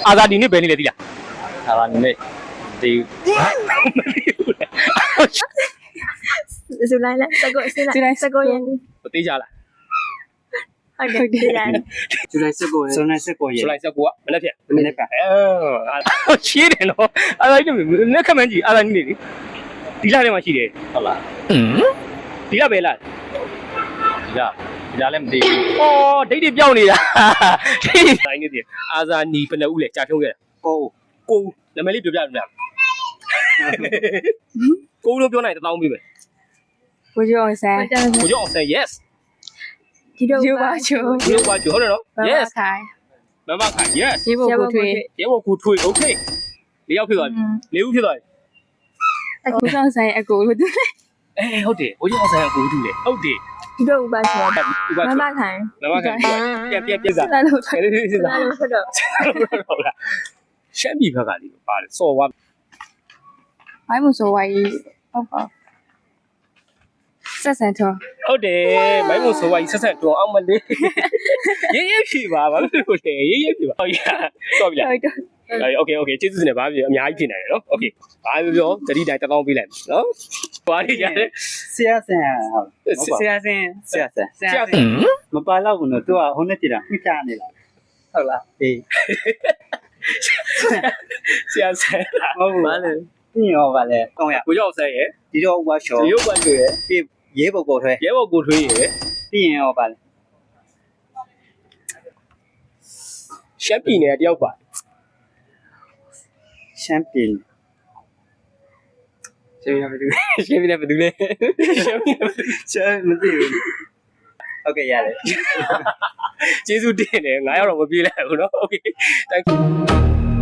အာဇာဒီနေ့ဘယ်နေ့လဲသိလား အာလာနေဒီ ဇူလိုင်လ19ရက်နေ့ မသိကြလား ဟုတ်တယ်ဒီလိုင်း ဇူလိုင်19ရက် ဇူလိုင်19ကမနေ့ဖြတ် မနေ့က ရှင်းတယ်နော်အာဇာဒီနေ့လက်ခမန်းကြီးအာဇာဒီနေ့လေဒီလထဲမှာရှိတယ် ဟုတ်လား ဒီလပဲလား ဒီလားလည်းမသိဘူး အော်ဒိတ်တွေပြောင်းနေတာဒိတ်တွေတိုင်းနေတယ်အာဇာနီဘယ်နှဦးလဲကြာဖြုံးခဲ့တာ ကို ကိုနာမည်လေးပြောပြလို့မရကိုလို့ပြောနိုင်1000ပေးမယ် ကိုကျော်ဆန်း ကိုကျော်အောင်ဆန် yes ဒီတော့ ယူပါချို ကိုလို့ပါကျော်ဟုတ်တယ်နော် yes ခိုင် မမခိုင် yes ရေဖို့ကိုထွေး ရဲဘော်ကိုထွေ okay ၄ယောက်ဖြစ်သွားပြီ၄ဦးဖြစ်သွားပြီ ကိုကျော်ဆန်းအကိုလို့သူ ဟုတ်တယ်ကိုကျော်အောင်ဆန်ကကိုတူတယ်ဟုတ်တယ် ဒီတော့ဥပါချော ဥပ မမခိုင် မမခိုင်ပြန်စား လာလို့ထွက် စဉ်းစား လာလို့ဆိုတော့ ဟုတ်လားရှမ်းပြည်ဘက်ကလေပါတယ်စော်ဝါ ဘိုင်းမဆိုဝိုင်းဟုတ်ပါဆက်ဆန်ထော ဟုတ်တယ်မိုင်းမဆိုဝါကြီးဆက်ဆက်တော်အောင်မလေးရေးရေးဖြေပါဘာလို့လဲရေးရေးဖြေပါဟုတ်ရတော့ပြီလား ဟုတ်တော့ โอเคကျေးဇူးတင်ပါဗျာအများကြီးဖြစ်နေတယ်နော်โอเคဘာပြောတတိတိုင်း1000ပေးလိုက်နော်ဘာတွေကြလဲ ဆရာဆန်ဟုတ် ဆရာစင် ဆရာဆန် ဆရာစင် မပါတော့ဘူးနော်သူကဟိုနေ့တည်းကပြချနေလားဟုတ်လားအေး ဆရာဆန် ဟုတ်ပါလေပြင်ရောပါလေကောင်းရ ကိုရောက်ဆန်ရဲ့ ဒီတော့ဝါရှော ရုပ်ပတ်တွေရဲ့ ပြရေးပုတ်ပေါ်ထွဲ ရဲဘော်ကိုထွေးရဲ့ ပြင်ရောပါလေ ရှမ်းပြည်နယ်တယောက်ပါ ရှမ်းပြည် ရှမ်းပြည်နယ်ဘယ်သူလဲရှမ်းပြည်နယ် ရှမ်းမသိဘူးโอเคရတယ် ကျေးဇူးတင်တယ်9ရောက်တော့မပြေးလိုက်ဘူးเนาะโอเค thank you